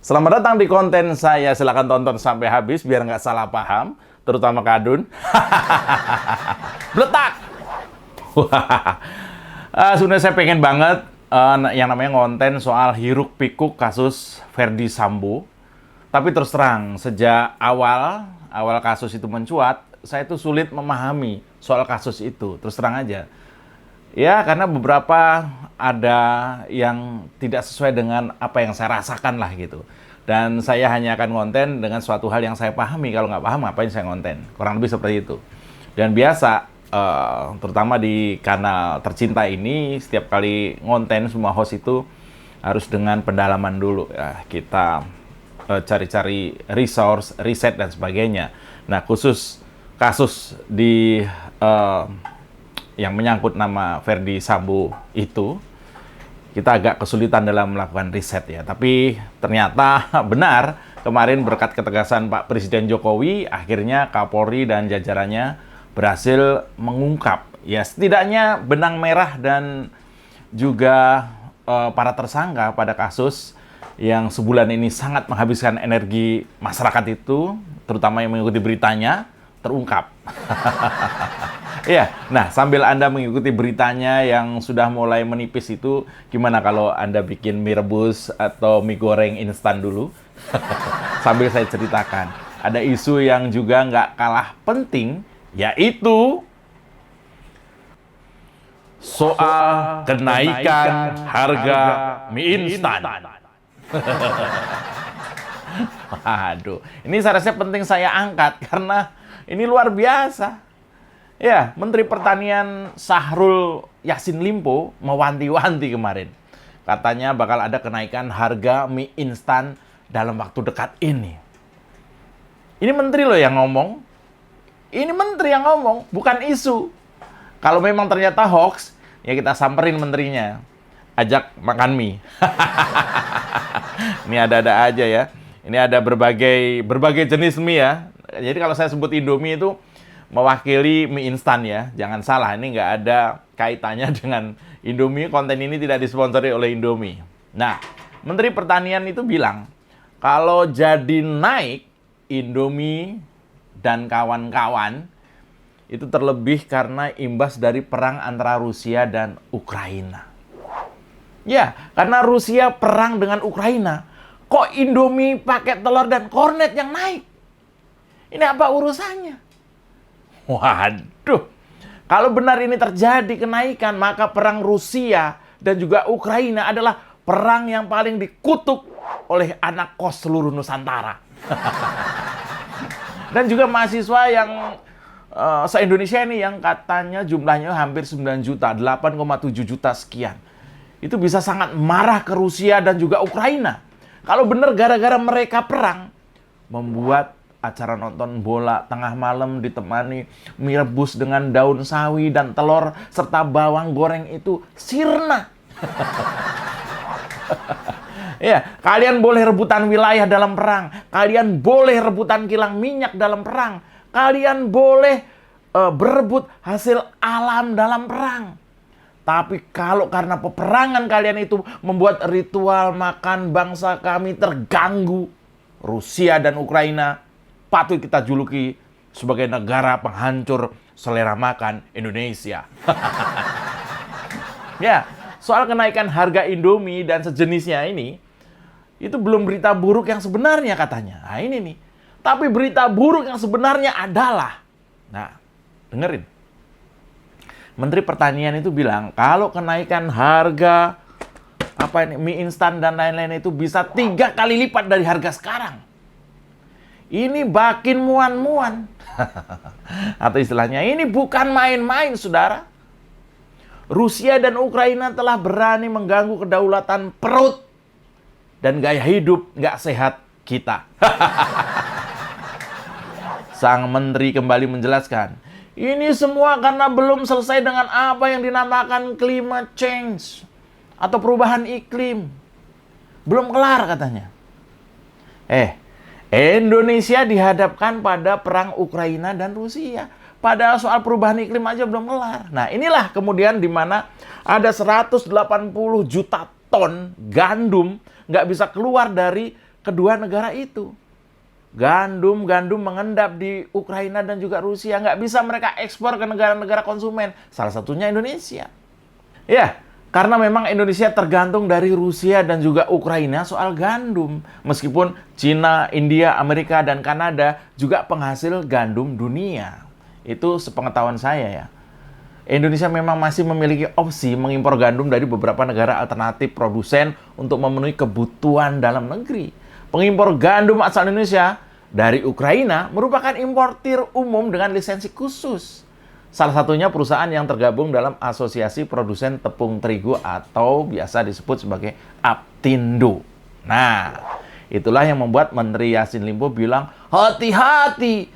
Selamat datang di konten saya. Silahkan tonton sampai habis biar nggak salah paham, terutama Kadun. Bletak! Sebenarnya saya pengen banget yang namanya konten soal hiruk pikuk kasus Ferdy Sambo. Tapi terus terang, sejak awal kasus itu mencuat, saya itu sulit memahami soal kasus itu. Terus terang aja. Ya, karena beberapa ada yang tidak sesuai dengan apa yang saya rasakan lah gitu. Dan saya hanya akan konten dengan suatu hal yang saya pahami. Kalau nggak paham, ngapain saya konten? Kurang lebih seperti itu. Dan biasa, terutama di kanal tercinta ini, setiap kali konten semua host itu harus dengan pendalaman dulu. Ya, kita cari-cari resource, riset, dan sebagainya. Nah, khusus kasus di yang menyangkut nama Ferdy Sambo itu, kita agak kesulitan dalam melakukan riset ya. Tapi ternyata benar, kemarin berkat ketegasan Pak Presiden Jokowi, akhirnya Kapolri dan jajarannya berhasil mengungkap. Ya, setidaknya benang merah dan juga para tersangka pada kasus yang sebulan ini sangat menghabiskan energi masyarakat itu, terutama yang mengikuti beritanya, terungkap. Iya, nah sambil Anda mengikuti beritanya yang sudah mulai menipis itu, gimana kalau Anda bikin mie rebus atau mie goreng instan dulu? Sambil saya ceritakan, ada isu yang juga nggak kalah penting, yaitu soal kenaikan harga mie instan. Waduh, ini seharusnya penting saya angkat karena ini luar biasa. Ya, Menteri Pertanian Syahrul Yassin Limpo mewanti-wanti kemarin. Katanya bakal ada kenaikan harga mie instan dalam waktu dekat ini. Ini menteri loh yang ngomong. Ini menteri yang ngomong, bukan isu. Kalau memang ternyata hoax, ya kita samperin menterinya. Ajak makan mie. Ini ada-ada aja ya. Ini ada berbagai jenis mie ya. Jadi kalau saya sebut Indomie itu mewakili mie instan ya. Jangan salah, ini nggak ada kaitannya dengan Indomie. Konten ini tidak disponsori oleh Indomie. Nah, Menteri Pertanian itu bilang, kalau jadi naik Indomie dan kawan-kawan, itu terlebih karena imbas dari perang antara Rusia dan Ukraina. Ya, karena Rusia perang dengan Ukraina. Kok Indomie pakai telur dan kornet yang naik? Ini apa urusannya? Waduh, kalau benar ini terjadi kenaikan, maka perang Rusia dan juga Ukraina adalah perang yang paling dikutuk oleh anak kos seluruh Nusantara. Dan juga mahasiswa yang se-Indonesia ini yang katanya jumlahnya hampir 9 juta, 8,7 juta sekian. Itu bisa sangat marah ke Rusia dan juga Ukraina. Kalau benar gara-gara mereka perang, membuat acara nonton bola tengah malam ditemani mie rebus dengan daun sawi dan telur serta bawang goreng itu sirna. Ya, kalian boleh rebutan wilayah dalam perang. Kalian boleh rebutan kilang minyak dalam perang. Kalian boleh berebut hasil alam dalam perang. Tapi kalau karena peperangan kalian itu membuat ritual makan bangsa kami terganggu, Rusia dan Ukraina patut kita juluki sebagai negara penghancur selera makan Indonesia. Ya, soal kenaikan harga Indomie dan sejenisnya ini, itu belum berita buruk yang sebenarnya katanya. Nah ini nih. Tapi berita buruk yang sebenarnya adalah, nah dengerin. Menteri Pertanian itu bilang, kalau kenaikan harga mie instan dan lain-lain itu bisa 3 kali lipat dari harga sekarang. Ini bakin muan-muan. Atau istilahnya, ini bukan main-main, saudara. Rusia dan Ukraina telah berani mengganggu kedaulatan perut dan gaya hidup nggak sehat kita. Sang menteri kembali menjelaskan, ini semua karena belum selesai dengan apa yang dinamakan climate change atau perubahan iklim. Belum kelar katanya. Indonesia dihadapkan pada perang Ukraina dan Rusia. Padahal soal perubahan iklim aja belum kelar. Nah, inilah kemudian di mana ada 180 juta ton gandum nggak bisa keluar dari kedua negara itu. Gandum mengendap di Ukraina dan juga Rusia. Nggak bisa mereka ekspor ke negara-negara konsumen. Salah satunya Indonesia. Ya, karena memang Indonesia tergantung dari Rusia dan juga Ukraina soal gandum. Meskipun Cina, India, Amerika, dan Kanada juga penghasil gandum dunia. Itu sepengetahuan saya ya. Indonesia memang masih memiliki opsi mengimpor gandum dari beberapa negara alternatif produsen untuk memenuhi kebutuhan dalam negeri. Pengimpor gandum asal Indonesia dari Ukraina merupakan importir umum dengan lisensi khusus. Salah satunya perusahaan yang tergabung dalam Asosiasi Produsen Tepung Terigu atau biasa disebut sebagai APTINDO. Nah, itulah yang membuat Menteri Yassin Limpo bilang, hati-hati,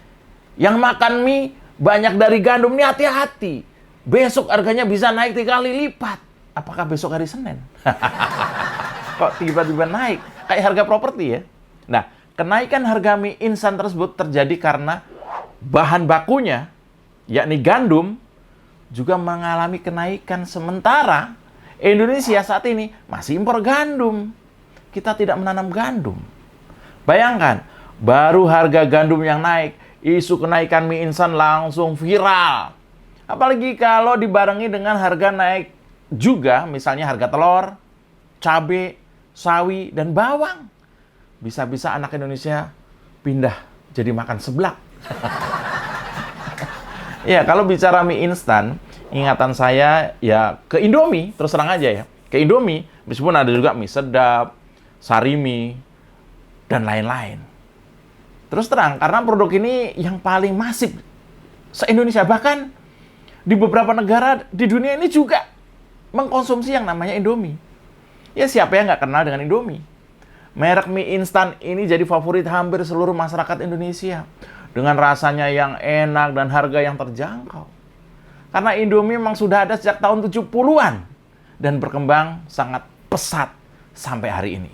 yang makan mie banyak dari gandum ini hati-hati. Besok harganya bisa naik 3 kali lipat. Apakah besok hari Senin? Kok tiba-tiba naik? Kayak harga properti ya. Nah, kenaikan harga mie instan tersebut terjadi karena bahan bakunya, yakni gandum, juga mengalami kenaikan sementara Indonesia saat ini masih impor gandum. Kita tidak menanam gandum. Bayangkan, baru harga gandum yang naik, isu kenaikan mie instan langsung viral. Apalagi kalau dibarengi dengan harga naik juga, misalnya harga telur, cabai, sawi, dan bawang. Bisa-bisa anak Indonesia pindah jadi makan seblak. Ya, kalau bicara mie instan, ingatan saya ya ke Indomie, terus terang aja ya. Ke Indomie, meskipun ada juga mie sedap, Sarimi, dan lain-lain. Terus terang, karena produk ini yang paling masif se-Indonesia. Bahkan di beberapa negara di dunia ini juga mengkonsumsi yang namanya Indomie. Ya, siapa yang nggak kenal dengan Indomie? Merek mie instan ini jadi favorit hampir seluruh masyarakat Indonesia. Dengan rasanya yang enak dan harga yang terjangkau. Karena Indomie memang sudah ada sejak tahun 70-an. Dan berkembang sangat pesat sampai hari ini.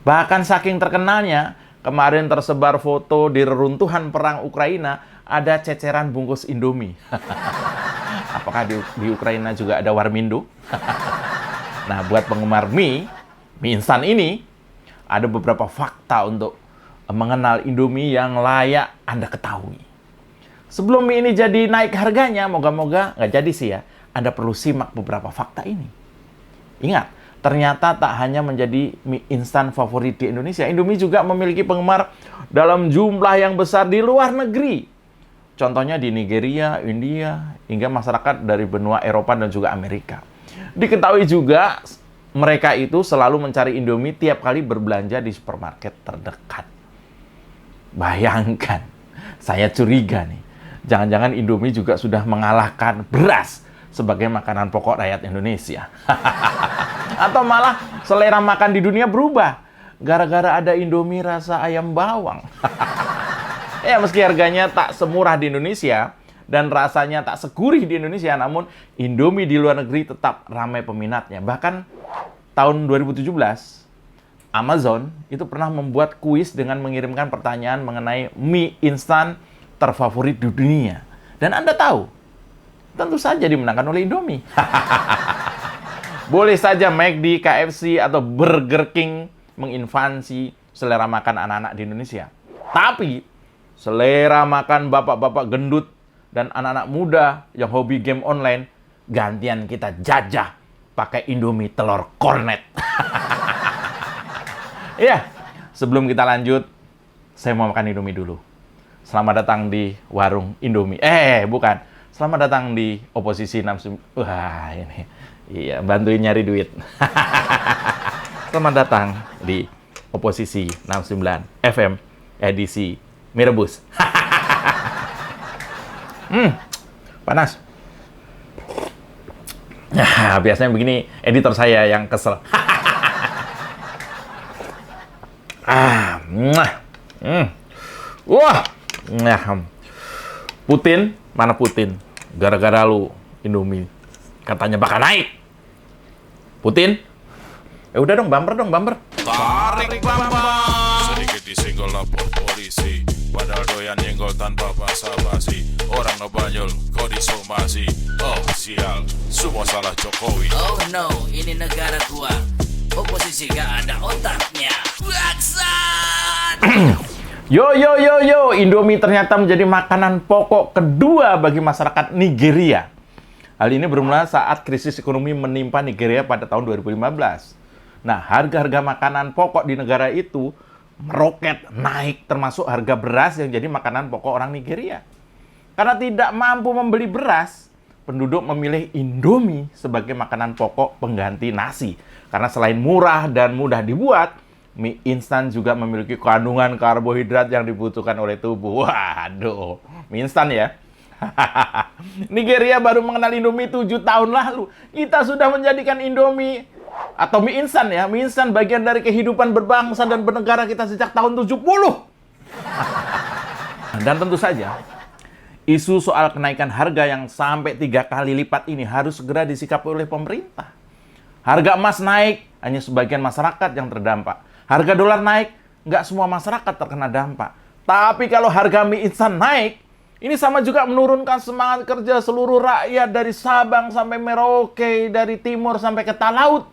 Bahkan saking terkenalnya, kemarin tersebar foto di reruntuhan perang Ukraina, ada ceceran bungkus Indomie. Apakah di Ukraina juga ada Warmindo? Nah, buat penggemar mie instan ini, ada beberapa fakta untuk mengenal Indomie yang layak Anda ketahui. Sebelum mie ini jadi naik harganya, moga-moga nggak jadi sih ya, Anda perlu simak beberapa fakta ini. Ingat, ternyata tak hanya menjadi mie instan favorit di Indonesia, Indomie juga memiliki penggemar dalam jumlah yang besar di luar negeri. Contohnya di Nigeria, India, hingga masyarakat dari benua Eropa dan juga Amerika. Diketahui juga mereka itu selalu mencari Indomie tiap kali berbelanja di supermarket terdekat. Bayangkan, saya curiga nih, jangan-jangan Indomie juga sudah mengalahkan beras sebagai makanan pokok rakyat Indonesia. Atau malah selera makan di dunia berubah gara-gara ada Indomie rasa ayam bawang. Ya, meski harganya tak semurah di Indonesia dan rasanya tak segurih di Indonesia, namun Indomie di luar negeri tetap ramai peminatnya. Bahkan tahun 2017, Amazon itu pernah membuat kuis dengan mengirimkan pertanyaan mengenai mie instan terfavorit di dunia. Dan Anda tahu, tentu saja dimenangkan oleh Indomie. Boleh saja McD, KFC, atau Burger King menginvasi selera makan anak-anak di Indonesia. Tapi, selera makan bapak-bapak gendut dan anak-anak muda yang hobi game online, gantian kita jajah pakai Indomie telur kornet. Iya, sebelum kita lanjut, saya mau makan Indomie dulu. Selamat datang di warung Indomie. Bukan. Selamat datang di Oposisi 69. Wah, ini. Iya, bantuin nyari duit. Selamat datang di Oposisi 69 FM edisi mie rebus. Panas. Nah, biasanya begini editor saya yang kesel. Wah. Putin, mana Putin? Gara-gara lu Indomie katanya bakal naik. Putin, udah dong, bumper. Tarik bumper. Sedikit disenggol lapor polisi, padahal doyan nyenggol tanpa basa-basi. Orang ngebanyol, kok disomasi. Oh sial, semua salah Jokowi. Oh no, ini negara gua. Oposisi gak ada otaknya. Waksa! Yo, yo, yo, yo, Indomie ternyata menjadi makanan pokok kedua bagi masyarakat Nigeria. Hal ini bermula saat krisis ekonomi menimpa Nigeria pada tahun 2015. Nah, harga-harga makanan pokok di negara itu meroket naik, termasuk harga beras yang jadi makanan pokok orang Nigeria. Karena tidak mampu membeli beras, penduduk memilih Indomie sebagai makanan pokok pengganti nasi. Karena selain murah dan mudah dibuat, mie instan juga memiliki kandungan karbohidrat yang dibutuhkan oleh tubuh. Waduh, mie instan ya. Nigeria baru mengenal Indomie 7 tahun lalu. Kita sudah menjadikan Indomie atau mie instan ya. Mie instan bagian dari kehidupan berbangsa dan bernegara kita sejak tahun 70. Dan tentu saja, isu soal kenaikan harga yang sampai 3 kali lipat ini harus segera disikapi oleh pemerintah. Harga emas naik, hanya sebagian masyarakat yang terdampak. Harga dolar naik, nggak semua masyarakat terkena dampak. Tapi kalau harga mie instan naik, ini sama juga menurunkan semangat kerja seluruh rakyat dari Sabang sampai Merauke, dari timur sampai ke Talaut.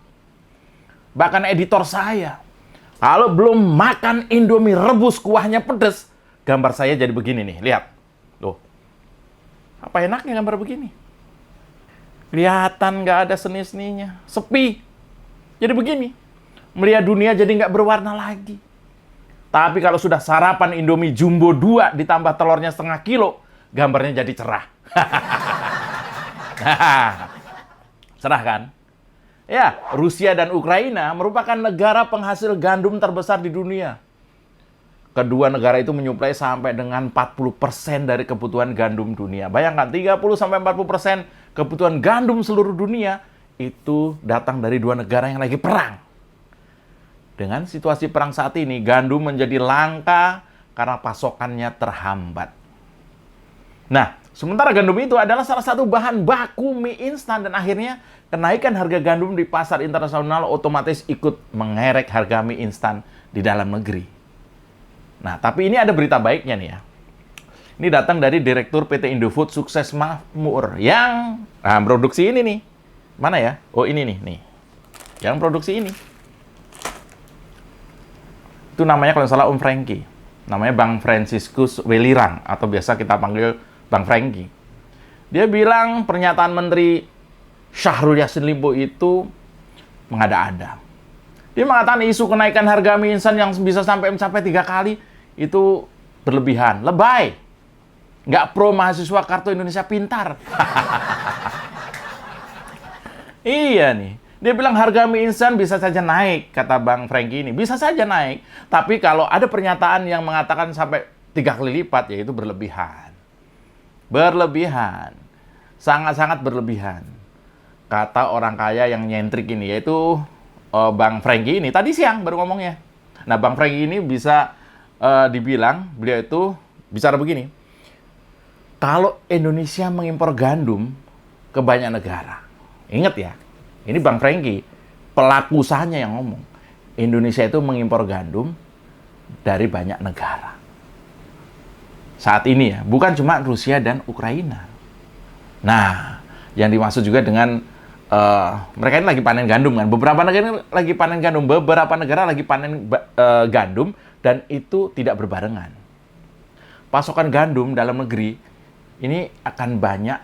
Bahkan editor saya, kalau belum makan Indomie rebus kuahnya pedes, gambar saya jadi begini nih, lihat. Loh, apa enaknya gambar begini? Kelihatan nggak ada seni-seninya, sepi. Jadi begini, melihat dunia jadi nggak berwarna lagi. Tapi kalau sudah sarapan Indomie Jumbo 2 ditambah telurnya setengah kilo, gambarnya jadi cerah. Cerah kan? Ya, Rusia dan Ukraina merupakan negara penghasil gandum terbesar di dunia. Kedua negara itu menyuplai sampai dengan 40% dari kebutuhan gandum dunia. Bayangkan, 30-40% kebutuhan gandum seluruh dunia itu datang dari dua negara yang lagi perang. Dengan situasi perang saat ini, gandum menjadi langka karena pasokannya terhambat. Nah, sementara gandum itu adalah salah satu bahan baku mie instan dan akhirnya kenaikan harga gandum di pasar internasional otomatis ikut mengerek harga mie instan di dalam negeri. Nah, tapi ini ada berita baiknya nih ya. Ini datang dari Direktur PT Indofood Sukses Makmur yang produksi ini nih. Mana ya? Oh, ini nih. Yang produksi ini. Itu namanya kalau salah Om Franky. Namanya Bang Franciscus Welirang atau biasa kita panggil Bang Franky. Dia bilang pernyataan Menteri Syahrul Yassin Limpo itu mengada-ada. Dia mengatakan isu kenaikan harga mie instan yang bisa sampai mencapai 3 kali itu berlebihan, lebay. Nggak pro mahasiswa Kartu Indonesia Pintar. Iya nih. Dia bilang harga mie instan bisa saja naik, kata Bang Franky ini. Bisa saja naik. Tapi kalau ada pernyataan yang mengatakan sampai 3 kali lipat, ya itu berlebihan. Berlebihan. Sangat-sangat berlebihan. Kata orang kaya yang nyentrik ini, yaitu Bang Franky ini. Tadi siang baru ngomongnya. Nah, Bang Franky ini bisa dibilang, beliau itu bicara begini. Kalau Indonesia mengimpor gandum ke banyak negara. Ingat ya, ini Bang Franky, pelaku usahanya yang ngomong. Indonesia itu mengimpor gandum dari banyak negara. Saat ini ya, bukan cuma Rusia dan Ukraina. Nah, yang dimaksud juga dengan mereka ini lagi panen gandum kan. Beberapa negara lagi panen gandum, beberapa negara lagi panen gandum dan itu tidak berbarengan. Pasokan gandum dalam negeri ini akan banyak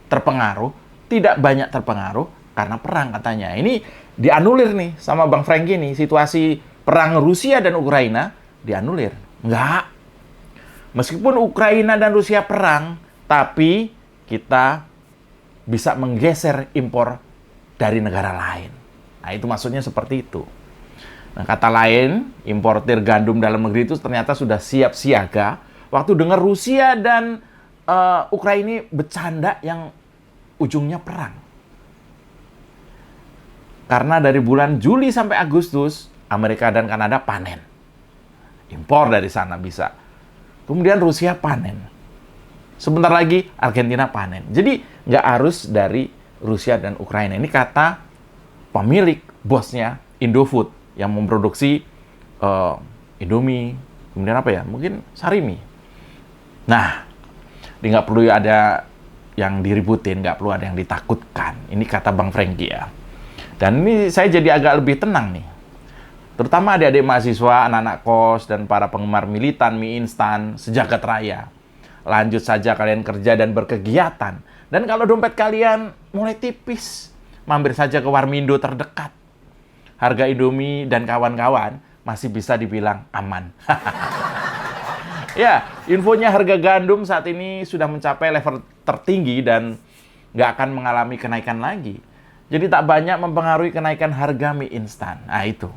terpengaruh, tidak banyak terpengaruh karena perang katanya. Ini dianulir nih sama Bang Franky nih, situasi perang Rusia dan Ukraina dianulir. Enggak. Meskipun Ukraina dan Rusia perang, tapi kita bisa menggeser impor dari negara lain. Nah, itu maksudnya seperti itu. Nah, kata lain, importir gandum dalam negeri itu ternyata sudah siap siaga waktu dengar Rusia dan Ukraina bercanda yang ujungnya perang. Karena dari bulan Juli sampai Agustus, Amerika dan Kanada panen. Impor dari sana bisa. Kemudian Rusia panen. Sebentar lagi Argentina panen. Jadi nggak harus dari Rusia dan Ukraina. Ini kata pemilik, bosnya Indofood yang memproduksi Indomie, kemudian apa ya? Mungkin Sarimi. Nah, nggak perlu ada yang diributin, nggak perlu ada yang ditakutkan. Ini kata Bang Franky ya. Dan ini saya jadi agak lebih tenang nih. terutama adik-adik mahasiswa, anak-anak kos, dan para penggemar militan mie instan sejagat raya. Lanjut saja kalian kerja dan berkegiatan. Dan kalau dompet kalian mulai tipis, mampir saja ke Warmindo terdekat. Harga Indomie dan kawan-kawan masih bisa dibilang aman. Ya, infonya harga gandum saat ini sudah mencapai level tertinggi dan nggak akan mengalami kenaikan lagi. Jadi tak banyak mempengaruhi kenaikan harga mie instan. Nah, itu.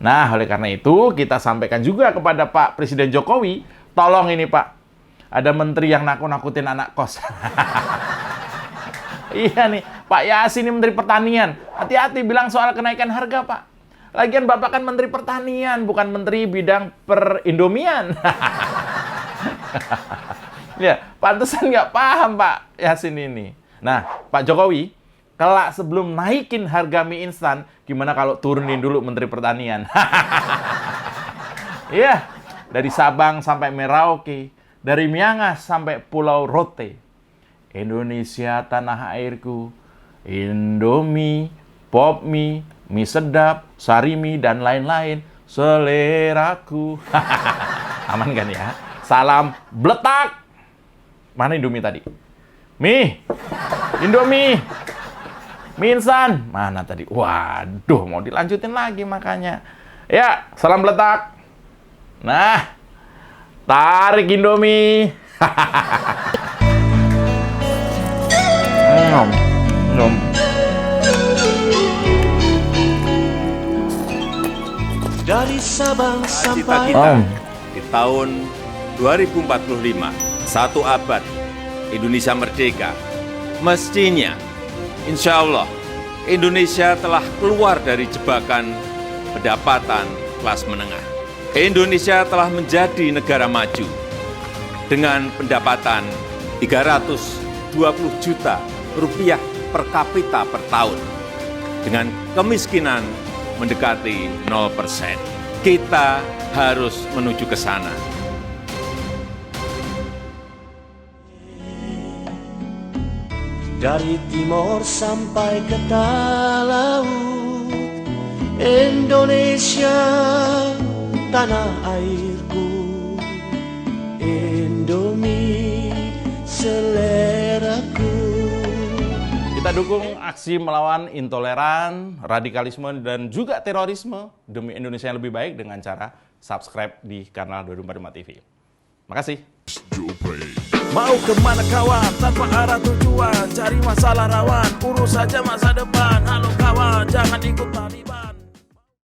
Nah, oleh karena itu, kita sampaikan juga kepada Pak Presiden Jokowi, tolong ini Pak, ada menteri yang nakut-nakutin anak kos. Iya nih, Pak Yasin ini Menteri Pertanian. Hati-hati bilang soal kenaikan harga, Pak. Lagian Bapak kan Menteri Pertanian, bukan Menteri bidang perindomian. Ya, pantesan nggak paham Pak Yasin ini. Nah, Pak Jokowi, kelak sebelum naikin harga mie instan, gimana kalau turunin dulu Menteri Pertanian? Iya, dari Sabang sampai Merauke, dari Miangas sampai Pulau Rote. Indonesia tanah airku, Indomie, Pop mie, mie sedap, sari mie, dan lain-lain, seleraku. Aman kan ya? Salam bletak. Mana Indomie tadi? Mie, Indomie, mie instan. Mana tadi? Waduh, mau dilanjutin lagi makanya. Ya, salam bletak. Nah, tarik Indomie. Dari Sabang sampai Cita-cita di tahun 2045, 1 abad Indonesia merdeka. Mestinya, insya Allah, Indonesia telah keluar dari jebakan pendapatan kelas menengah. Indonesia telah menjadi negara maju dengan pendapatan 320 juta rupiah per kapita per tahun. Dengan kemiskinan mendekati 0%. Kita harus menuju ke sana. dari timur sampai ke laut, Indonesia tanah airku, Indomie seleraku. Kita dukung aksi melawan intoleran, radikalisme, dan juga terorisme demi Indonesia yang lebih baik dengan cara subscribe di kanal 245 TV. Makasih. Mau kemana kawan, tanpa arah tujuan, cari masalah rawan, urus saja masa depan. Halo kawan, jangan ikut Taliban.